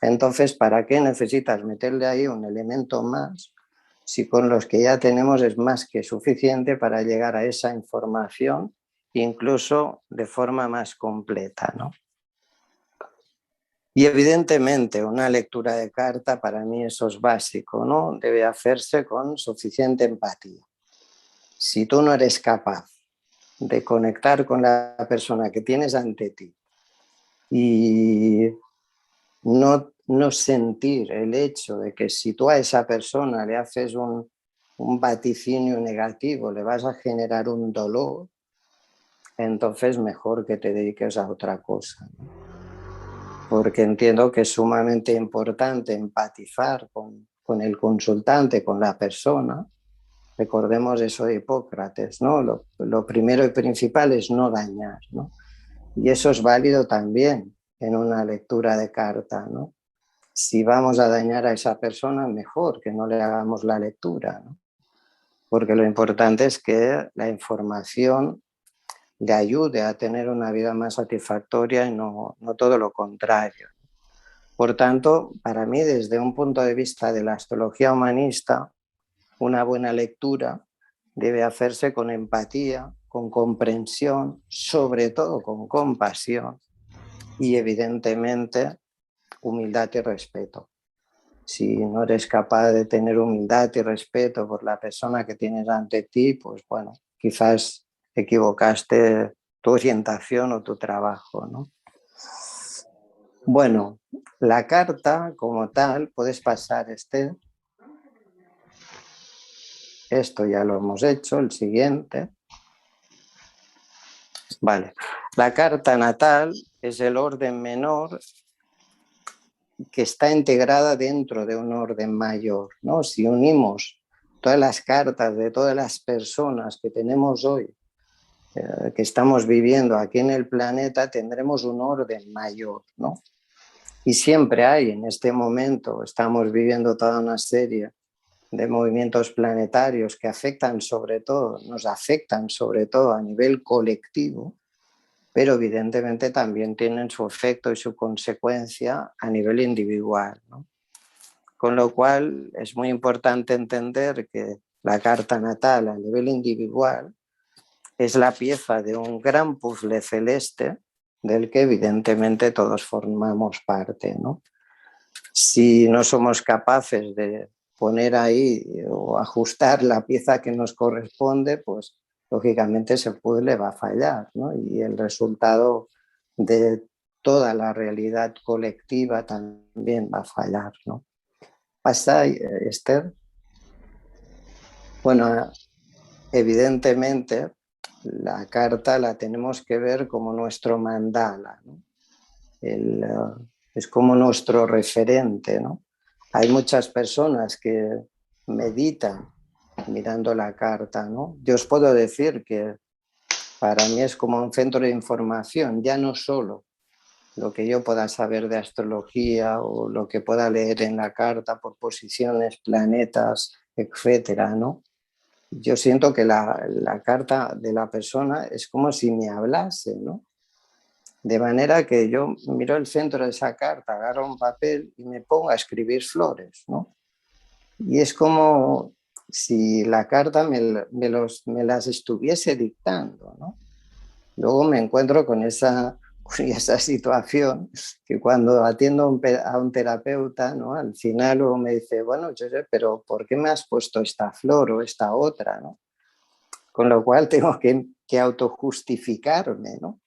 Entonces, ¿para qué necesitas meterle ahí un elemento más si con los que ya tenemos es más que suficiente para llegar a esa información, incluso de forma más completa, ¿no? Y evidentemente una lectura de carta, para mí eso es básico, ¿no? Debe hacerse con suficiente empatía. Si tú no eres capaz de conectar con la persona que tienes ante ti y no sentir el hecho de que si tú a esa persona le haces un vaticinio negativo, le vas a generar un dolor, entonces mejor que te dediques a otra cosa, ¿no? Porque entiendo que es sumamente importante empatizar con el consultante, con la persona. Recordemos eso de Hipócrates, ¿no? Lo primero y principal es no dañar, ¿no? Y eso es válido también en una lectura de carta, ¿no? Si vamos a dañar a esa persona, mejor que no le hagamos la lectura, ¿no? Porque lo importante es que la información le ayude a tener una vida más satisfactoria y no todo lo contrario. Por tanto, para mí, desde un punto de vista de la astrología humanista, una buena lectura debe hacerse con empatía, con comprensión, sobre todo con compasión y evidentemente humildad y respeto. Si no eres capaz de tener humildad y respeto por la persona que tienes ante ti, pues bueno, quizás equivocaste tu orientación o tu trabajo, ¿no? Bueno, la carta como tal, puedes pasar esto ya lo hemos hecho, el siguiente. Vale, la carta natal es el orden menor que está integrada dentro de un orden mayor, ¿no? Si unimos todas las cartas de todas las personas que tenemos hoy, que estamos viviendo aquí en el planeta, tendremos un orden mayor, ¿no? Y siempre hay, en este momento, estamos viviendo toda una serie de movimientos planetarios que afectan sobre todo, nos afectan sobre todo a nivel colectivo, pero evidentemente también tienen su efecto y su consecuencia a nivel individual, ¿no? Con lo cual es muy importante entender que la carta natal a nivel individual es la pieza de un gran puzzle celeste del que evidentemente todos formamos parte, ¿no? Si no somos capaces de poner ahí o ajustar la pieza que nos corresponde, pues lógicamente ese puzzle va a fallar, ¿no? Y el resultado de toda la realidad colectiva también va a fallar, ¿no? ¿Pasa, Esther? Bueno, evidentemente la carta la tenemos que ver como nuestro mandala, ¿no? Es como nuestro referente, ¿no? Hay muchas personas que meditan mirando la carta, ¿no? Yo os puedo decir que para mí es como un centro de información, ya no solo lo que yo pueda saber de astrología o lo que pueda leer en la carta por posiciones, planetas, etcétera, ¿no? Yo siento que la carta de la persona es como si me hablase, ¿no? De manera que yo miro el centro de esa carta, agarro un papel y me pongo a escribir flores, ¿no? Y es como si la carta me las estuviese dictando, ¿no? Luego me encuentro con esa curiosa situación que cuando atiendo a un terapeuta, ¿no? Al final luego me dice, bueno, Josep, pero ¿por qué me has puesto esta flor o esta otra, ¿no? Con lo cual tengo que autojustificarme, ¿no?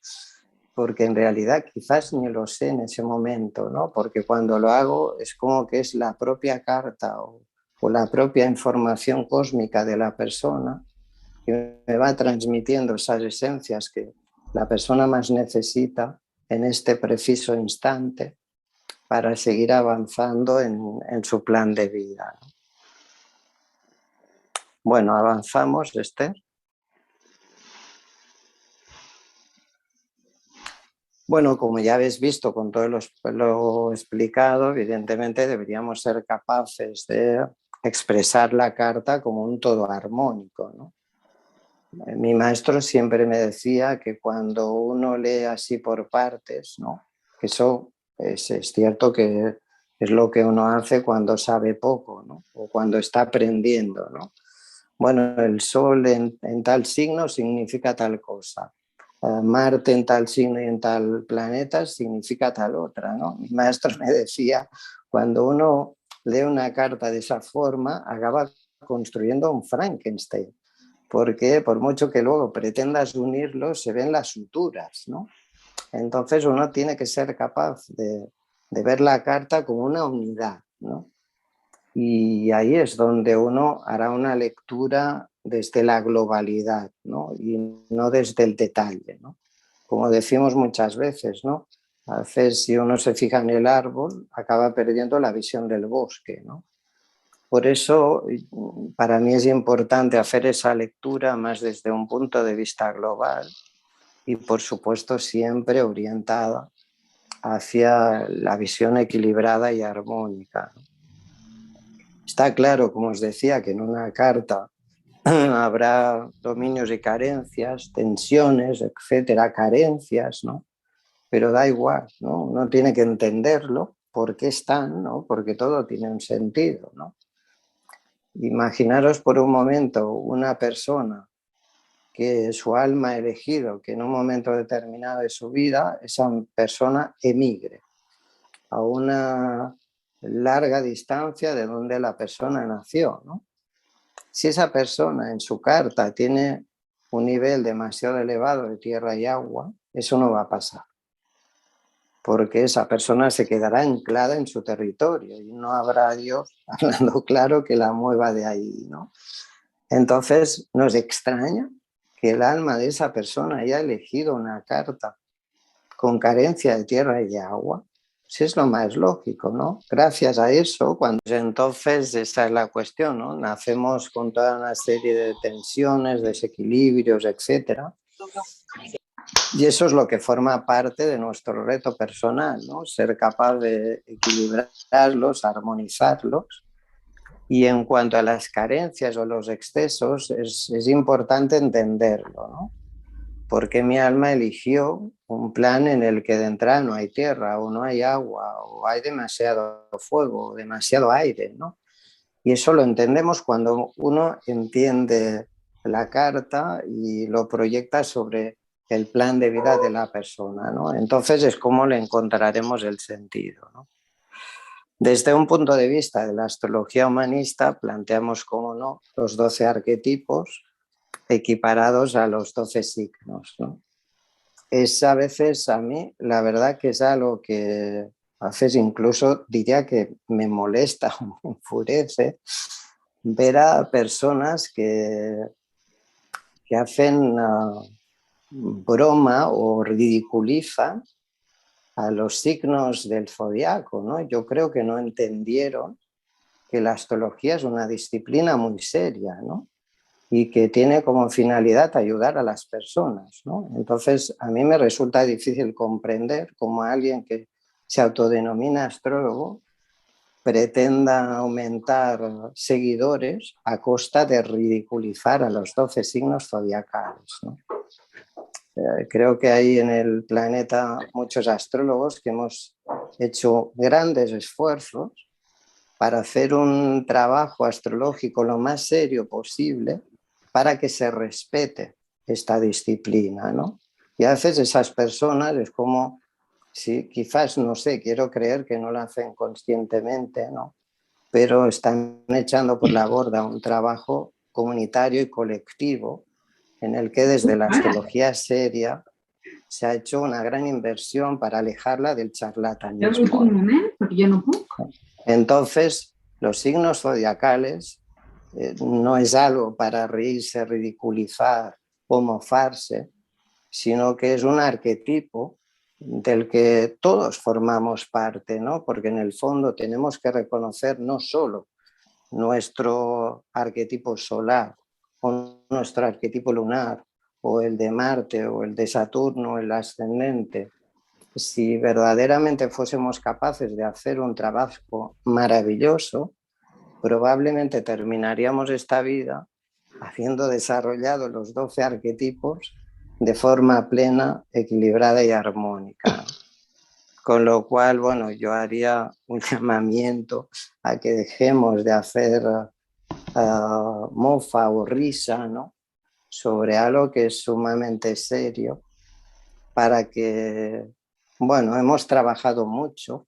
Porque en realidad quizás ni lo sé en ese momento, ¿no? Porque cuando lo hago es como que es la propia carta o la propia información cósmica de la persona que me va transmitiendo esas esencias que la persona más necesita en este preciso instante para seguir avanzando en su plan de vida. Bueno, avanzamos, Esther. Bueno, como ya habéis visto con todo lo explicado, evidentemente deberíamos ser capaces de expresar la carta como un todo armónico, ¿no? Mi maestro siempre me decía que cuando uno lee así por partes, ¿no? Que eso es cierto que es lo que uno hace cuando sabe poco, ¿no? O cuando está aprendiendo, ¿no? Bueno, el sol en tal signo significa tal cosa. Marte en tal signo y en tal planeta significa tal otra, ¿no? Mi maestro me decía, cuando uno lee una carta de esa forma, acaba construyendo un Frankenstein, porque por mucho que luego pretendas unirlos, se ven las suturas, ¿no? Entonces uno tiene que ser capaz de ver la carta como una unidad, ¿no? Y ahí es donde uno hará una lectura desde la globalidad, ¿no? Y no desde el detalle, ¿no? Como decimos muchas veces, ¿no? A veces si uno se fija en el árbol, acaba perdiendo la visión del bosque, ¿no? Por eso, para mí es importante hacer esa lectura más desde un punto de vista global y, por supuesto, siempre orientada hacia la visión equilibrada y armónica. Está claro, como os decía, que en una carta habrá dominios y carencias, tensiones, etcétera, carencias, ¿no? Pero da igual, ¿no? Uno tiene que entenderlo, por qué están, ¿no? Porque todo tiene un sentido, ¿no? Imaginaros por un momento una persona que su alma ha elegido que en un momento determinado de su vida esa persona emigre a una larga distancia de donde la persona nació, ¿no? Si esa persona en su carta tiene un nivel demasiado elevado de tierra y agua, eso no va a pasar, porque esa persona se quedará anclada en su territorio y no habrá Dios hablando claro que la mueva de ahí, ¿no? Entonces, nos extraña que el alma de esa persona haya elegido una carta con carencia de tierra y de agua. Si es lo más lógico, ¿no? Gracias a eso, entonces esa es la cuestión, ¿no? Nacemos con toda una serie de tensiones, desequilibrios, etcétera. Y eso es lo que forma parte de nuestro reto personal, ¿no? Ser capaz de equilibrarlos, armonizarlos. Y en cuanto a las carencias o los excesos, es importante entenderlo, ¿no? Porque mi alma eligió un plan en el que de entrada no hay tierra, o no hay agua, o hay demasiado fuego, o demasiado aire, ¿no? Y eso lo entendemos cuando uno entiende la carta y lo proyecta sobre el plan de vida de la persona, ¿no? Entonces es como le encontraremos el sentido, ¿no? Desde un punto de vista de la astrología humanista, planteamos, cómo no, los 12 arquetipos equiparados a los 12 signos, ¿no? Es a veces, a mí, la verdad que es algo que a veces incluso diría que me molesta, me enfurece, ver a personas que hacen broma o ridiculizan a los signos del zodiaco, ¿no? Yo creo que no entendieron que la astrología es una disciplina muy seria, ¿no? Y que tiene como finalidad ayudar a las personas, ¿no? Entonces, a mí me resulta difícil comprender cómo alguien que se autodenomina astrólogo pretenda aumentar seguidores a costa de ridiculizar a los 12 signos zodiacales, ¿no? Creo que hay en el planeta muchos astrólogos que hemos hecho grandes esfuerzos para hacer un trabajo astrológico lo más serio posible para que se respete esta disciplina, ¿no? Y a veces esas personas es como, si quizás, no sé, quiero creer que no lo hacen conscientemente, ¿no? Pero están echando por la borda un trabajo comunitario y colectivo en el que desde la astrología seria se ha hecho una gran inversión para alejarla del charlatanismo. Entonces, los signos zodiacales no es algo para reírse, ridiculizar o mofarse, sino que es un arquetipo del que todos formamos parte, ¿no? Porque en el fondo tenemos que reconocer no solo nuestro arquetipo solar o nuestro arquetipo lunar o el de Marte o el de Saturno, el ascendente. Si verdaderamente fuésemos capaces de hacer un trabajo maravilloso, probablemente terminaríamos esta vida habiendo desarrollado los 12 arquetipos de forma plena, equilibrada y armónica. Con lo cual, bueno, yo haría un llamamiento a que dejemos de hacer mofa o risa, ¿no?, sobre algo que es sumamente serio, para que, bueno, hemos trabajado mucho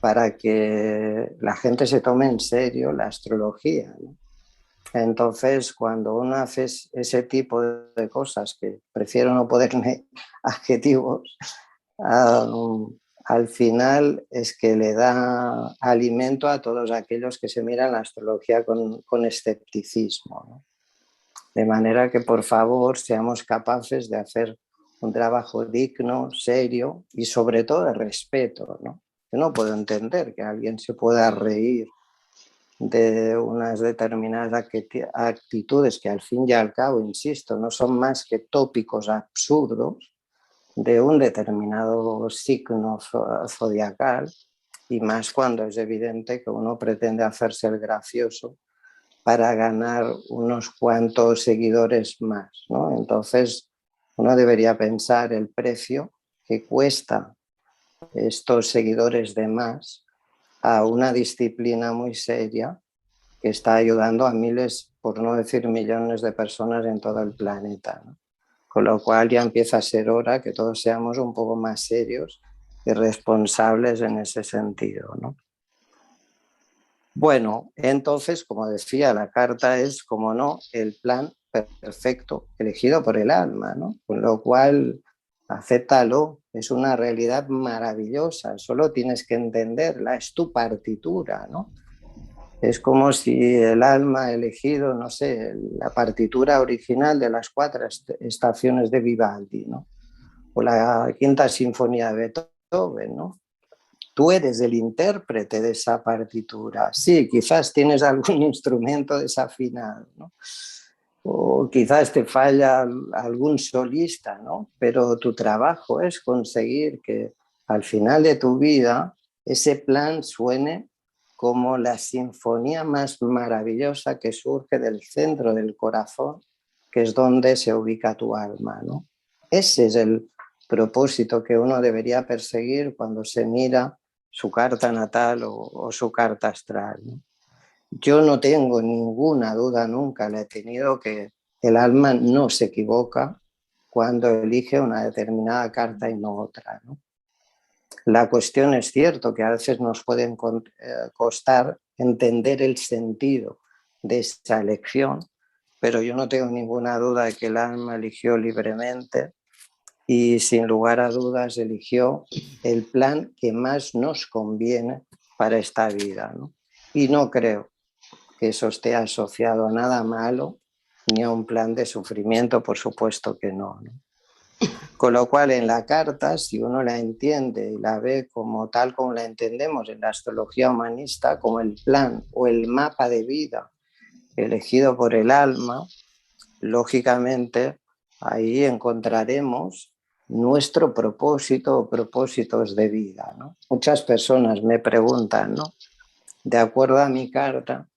para que la gente se tome en serio la astrología, ¿no? Entonces, cuando uno hace ese tipo de cosas, que prefiero no ponerme adjetivos, al final es que le da alimento a todos aquellos que se miran la astrología con escepticismo, ¿no? De manera que, por favor, seamos capaces de hacer un trabajo digno, serio y sobre todo de respeto, ¿no? Yo no puedo entender que alguien se pueda reír de unas determinadas actitudes que al fin y al cabo, insisto, no son más que tópicos absurdos de un determinado signo zodiacal, y más cuando es evidente que uno pretende hacerse el gracioso para ganar unos cuantos seguidores más, ¿no? Entonces, uno debería pensar el precio que cuesta estos seguidores de más a una disciplina muy seria que está ayudando a miles, por no decir millones de personas en todo el planeta, ¿no? Con lo cual ya empieza a ser hora que todos seamos un poco más serios y responsables en ese sentido, ¿no? Bueno, entonces, como decía, la carta es, como no, el plan perfecto elegido por el alma, ¿no? Con lo cual, acéptalo, es una realidad maravillosa, solo tienes que entenderla, es tu partitura, ¿no? Es como si el alma ha elegido, no sé, la partitura original de las 4 estaciones de Vivaldi, ¿no? O la quinta sinfonía de Beethoven, ¿no? Tú eres el intérprete de esa partitura. Sí, quizás tienes algún instrumento desafinado, ¿no? O quizás te falla algún solista, ¿no? Pero tu trabajo es conseguir que al final de tu vida ese plan suene como la sinfonía más maravillosa que surge del centro del corazón, que es donde se ubica tu alma, ¿no? Ese es el propósito que uno debería perseguir cuando se mira su carta natal o su carta astral, ¿no? Yo no tengo ninguna duda, nunca la he tenido, que el alma no se equivoca cuando elige una determinada carta y no otra, ¿no? La cuestión es cierto que a veces nos puede costar entender el sentido de esa elección, pero yo no tengo ninguna duda de que el alma eligió libremente y sin lugar a dudas eligió el plan que más nos conviene para esta vida, ¿no? Y no creo que eso esté asociado a nada malo ni a un plan de sufrimiento, por supuesto que no, ¿no? Con lo cual, en la carta, si uno la entiende y la ve como tal como la entendemos en la astrología humanista, como el plan o el mapa de vida elegido por el alma, lógicamente ahí encontraremos nuestro propósito o propósitos de vida, ¿no? Muchas personas me preguntan, ¿no?, de acuerdo a mi carta,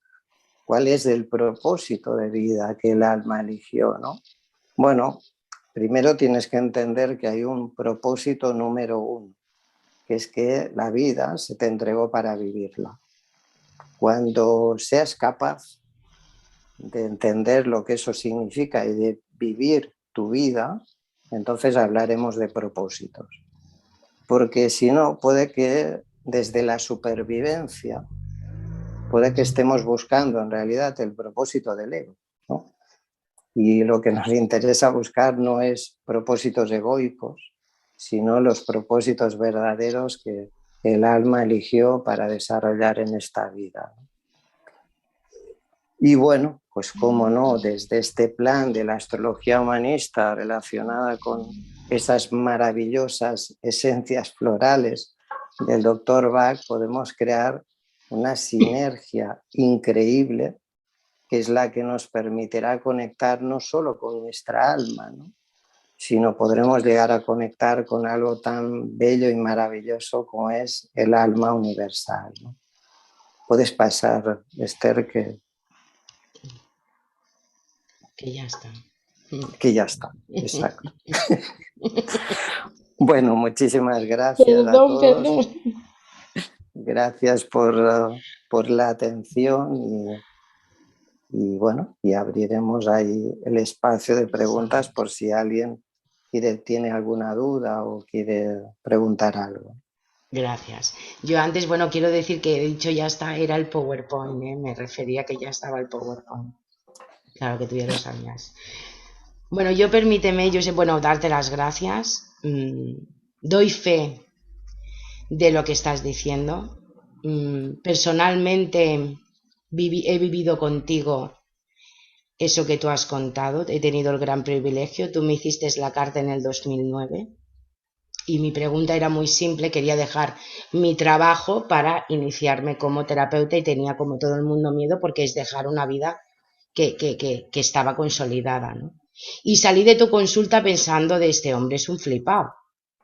¿cuál es el propósito de vida que el alma eligió, ¿no? Bueno, primero tienes que entender que hay un propósito número uno, que es que la vida se te entregó para vivirla. Cuando seas capaz de entender lo que eso significa y de vivir tu vida, entonces hablaremos de propósitos. Porque si no, puede que desde la supervivencia, puede que estemos buscando en realidad el propósito del ego, ¿no? Y lo que nos interesa buscar no es propósitos egoicos, sino los propósitos verdaderos que el alma eligió para desarrollar en esta vida. Y bueno, pues cómo no, desde este plan de la astrología humanista relacionada con esas maravillosas esencias florales del doctor Bach, podemos crear una sinergia increíble que es la que nos permitirá conectar no solo con nuestra alma, ¿no?, sino podremos llegar a conectar con algo tan bello y maravilloso como es el alma universal, ¿no? Puedes pasar, Esther, Que ya está. que ya está, exacto. Bueno, muchísimas gracias a Perdón, todos. perdón. Gracias por la atención y bueno, y abriremos ahí el espacio de preguntas por si alguien tiene alguna duda o quiere preguntar algo. Gracias. Yo antes, bueno, quiero decir que he dicho ya está, era el PowerPoint, ¿eh? Me refería que ya estaba el PowerPoint. Claro que tú ya lo sabías. Bueno, yo permíteme, yo sé, bueno, darte las gracias. Doy fe de lo que estás diciendo. Personalmente he vivido contigo eso que tú has contado. He tenido el gran privilegio. Tú me hiciste la carta en el 2009. Y mi pregunta era muy simple, quería dejar mi trabajo para iniciarme como terapeuta y tenía como todo el mundo miedo porque es dejar una vida que estaba consolidada, ¿no? Y salí de tu consulta pensando de este hombre es un flipado,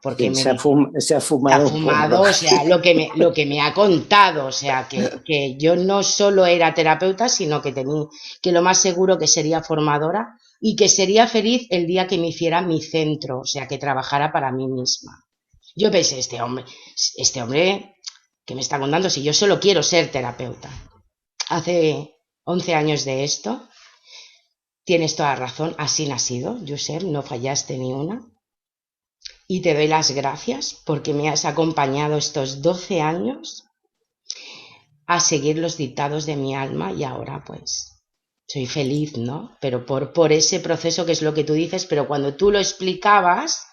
porque Sí, me se ha ha fumado un fumado, porro. o sea, lo que me ha contado, o sea, que yo no solo era terapeuta, sino que lo más seguro que sería formadora y que sería feliz el día que me hiciera mi centro, o sea, que trabajara para mí misma. Yo pensé, este hombre que me está contando, si yo solo quiero ser terapeuta. Hace 11 años de esto, tienes toda razón, así nacido, Josep, no fallaste ni una. Y te doy las gracias porque me has acompañado estos 12 años a seguir los dictados de mi alma y ahora pues soy feliz, ¿no? Pero por ese proceso que es lo que tú dices, pero cuando tú lo explicabas,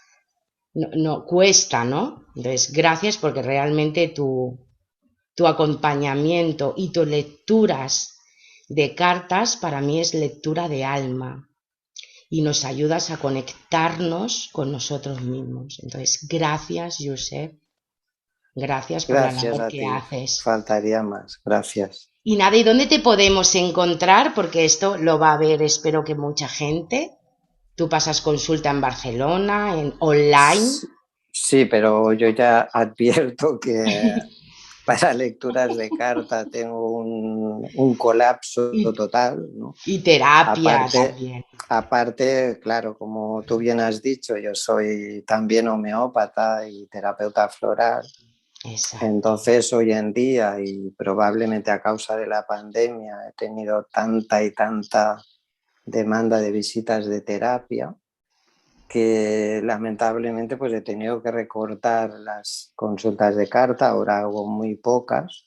no cuesta, ¿no? Entonces, gracias porque realmente tu acompañamiento y tus lecturas de cartas para mí es lectura de alma y nos ayudas a conectarnos con nosotros mismos. Entonces, gracias, Josep. Gracias por la Gracias labor a que ti, haces. faltaría más. Gracias. Y nada, ¿y dónde te podemos encontrar? Porque esto lo va a ver, espero que mucha gente. Tú pasas consulta en Barcelona, en online. Sí, pero yo ya advierto que para lecturas de carta tengo un colapso Y, total, ¿no? y terapia Aparte, también. aparte, claro, como tú bien has dicho, yo soy también homeópata y terapeuta floral. Exacto. Entonces, hoy en día, y probablemente a causa de la pandemia, he tenido tanta y tanta demanda de visitas de terapia que lamentablemente pues he tenido que recortar las consultas de carta, ahora hago muy pocas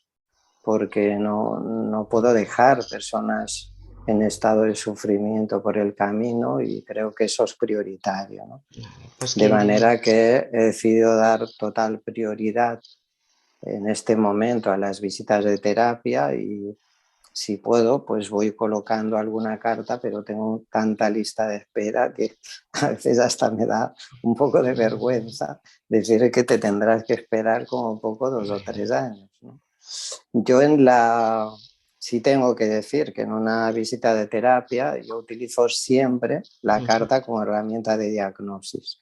porque no puedo dejar personas en estado de sufrimiento por el camino y creo que eso es prioritario, ¿no? Pues De que manera que he decidido dar total prioridad en este momento a las visitas de terapia y si puedo, pues voy colocando alguna carta, pero tengo tanta lista de espera que a veces hasta me da un poco de vergüenza decir que te tendrás que esperar como poco 2 o 3 años, ¿no? Yo sí tengo que decir que en una visita de terapia yo utilizo siempre la carta como herramienta de diagnosis.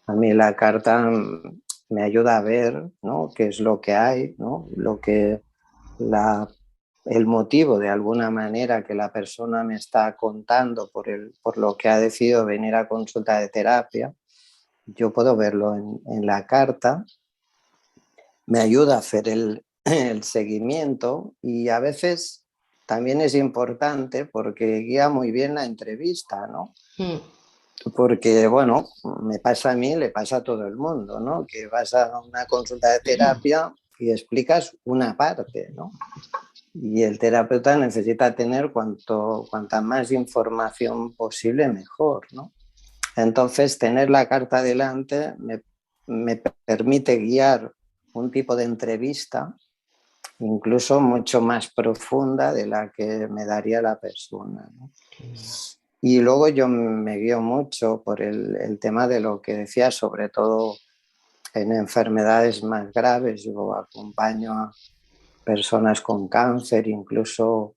A mí la carta me ayuda a ver, ¿no?, qué es lo que hay, ¿no?, lo que la el motivo de alguna manera que la persona me está contando por lo que ha decidido venir a consulta de terapia, yo puedo verlo en la carta, me ayuda a hacer el seguimiento y a veces también es importante porque guía muy bien la entrevista, ¿no? Porque, bueno, me pasa a mí, le pasa a todo el mundo, ¿no? Que vas a una consulta de terapia y explicas una parte, ¿no? Y el terapeuta necesita tener cuanta más información posible, mejor, ¿no? Entonces, tener la carta delante me permite guiar un tipo de entrevista incluso mucho más profunda de la que me daría la persona, ¿no? Y luego yo me guío mucho por el tema de lo que decía, sobre todo en enfermedades más graves. Yo acompaño a personas con cáncer, incluso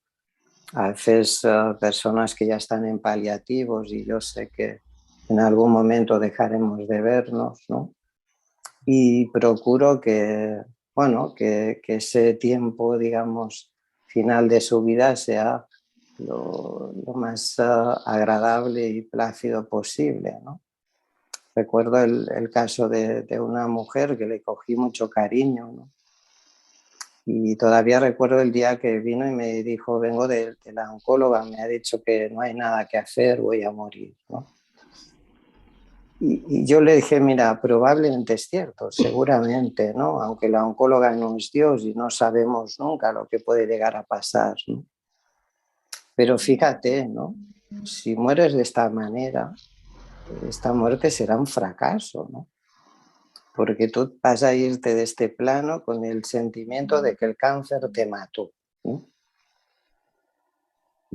a veces personas que ya están en paliativos y yo sé que en algún momento dejaremos de vernos, ¿no? Y procuro que, bueno, que ese tiempo, digamos, final de su vida sea lo más agradable y plácido posible, ¿no? Recuerdo el caso de una mujer que le cogí mucho cariño, ¿no? Y todavía recuerdo el día que vino y me dijo, vengo de la oncóloga, me ha dicho que no hay nada que hacer, voy a morir, ¿no? Y yo le dije, mira, probablemente es cierto, seguramente, ¿no? Aunque la oncóloga no es Dios y no sabemos nunca lo que puede llegar a pasar, ¿no? Pero fíjate, ¿no? Si mueres de esta manera, esta muerte será un fracaso, ¿no? Porque tú vas a irte de este plano con el sentimiento de que el cáncer te mató, ¿no?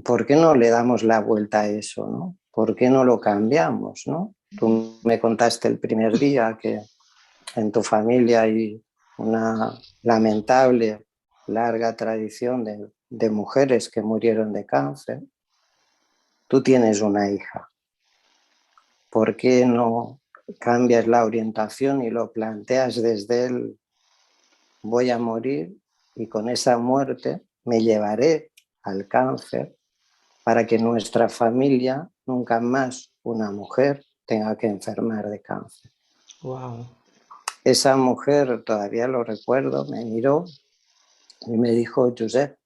¿Por qué no le damos la vuelta a eso, ¿no? ¿Por qué no lo cambiamos, ¿no? Tú me contaste el primer día que en tu familia hay una lamentable larga tradición de mujeres que murieron de cáncer. Tú tienes una hija. ¿Por qué no cambias la orientación y lo planteas desde el voy a morir y con esa muerte me llevaré al cáncer para que nuestra familia nunca más una mujer tenga que enfermar de cáncer? Wow. Esa mujer, todavía lo recuerdo, me miró y me dijo, Josep,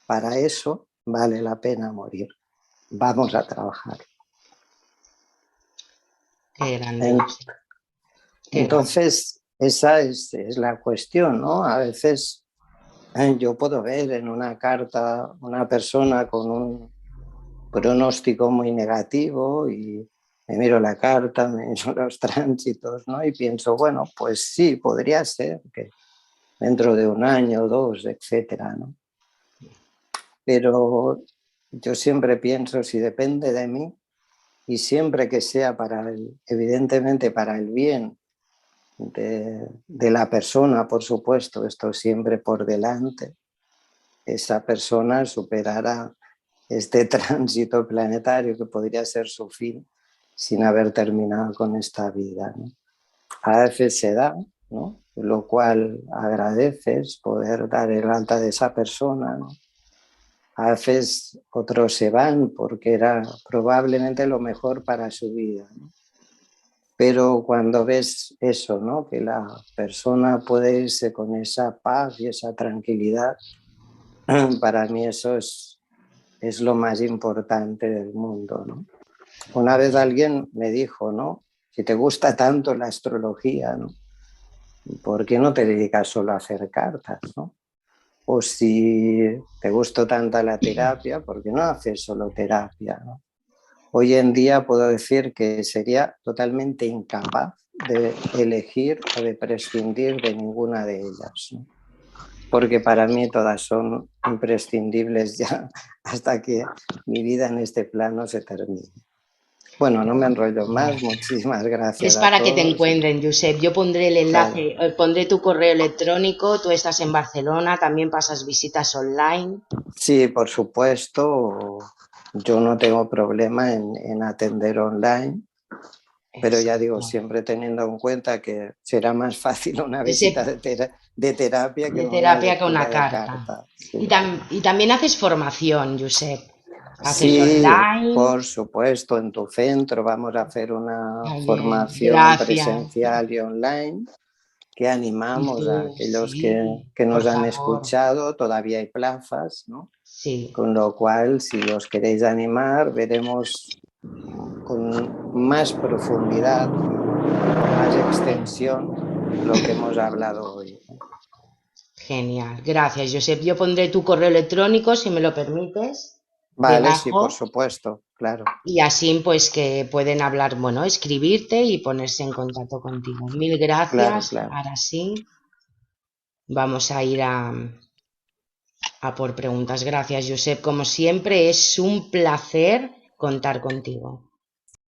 para eso vale la pena morir. Vamos a trabajar. Qué grande, Josep. Qué grande. Entonces, esa es la cuestión, ¿no? A veces yo puedo ver en una carta una persona con un pronóstico muy negativo y me miro la carta, me miro los tránsitos, ¿no? Y pienso, bueno, pues sí, podría ser que dentro de un año o dos, etcétera, ¿no? Pero yo siempre pienso, si depende de mí, y siempre que sea evidentemente para el bien de la persona, por supuesto, esto siempre por delante, esa persona superará este tránsito planetario que podría ser su fin sin haber terminado con esta vida, ¿no? A veces se da, ¿no? Lo cual agradeces poder dar el alta de esa persona, ¿no? A veces otros se van porque era probablemente lo mejor para su vida, ¿no? Pero cuando ves eso, ¿no? Que la persona puede irse con esa paz y esa tranquilidad, para mí eso es lo más importante del mundo, ¿no? Una vez alguien me dijo, ¿no? Si te gusta tanto la astrología, ¿no? ¿Por qué no te dedicas solo a hacer cartas, ¿no? O si te gustó tanta la terapia, ¿por qué no haces solo terapia, ¿no? Hoy en día puedo decir que sería totalmente incapaz de elegir o de prescindir de ninguna de ellas, ¿no? Porque para mí todas son imprescindibles ya hasta que mi vida en este plano se termine. Bueno, no me enrollo más, muchísimas gracias Es a para que te todos. encuentren, Josep. Yo pondré el Claro, enlace, pondré tu correo electrónico, tú estás en Barcelona, también pasas visitas online. sí, por supuesto, yo no tengo problema en atender online. Pero ya digo, Exacto. siempre teniendo en cuenta que será más fácil una Ese, visita de terapia que de una terapia con una lectura de carta. carta. Y, Sí. y también haces formación, Josep. Haces Sí, online. por supuesto, en tu centro vamos a hacer una Ay, bien, formación gracias. presencial y online que Y animamos a tú, aquellos sí, que por nos han favor. escuchado. Todavía hay plazas, ¿no? Sí, Con lo cual, si os queréis animar, veremos con más profundidad y con más extensión lo que hemos hablado hoy. genial. Gracias, Josep. Yo pondré tu correo electrónico, si me lo permites, Vale, sí, por debajo. supuesto, claro. Y así pues que pueden hablar, bueno, escribirte y ponerse en contacto contigo. Mil Claro, gracias. claro. Ahora sí, vamos a ir a por preguntas. Gracias, Josep. Como siempre, es un placer contar contigo.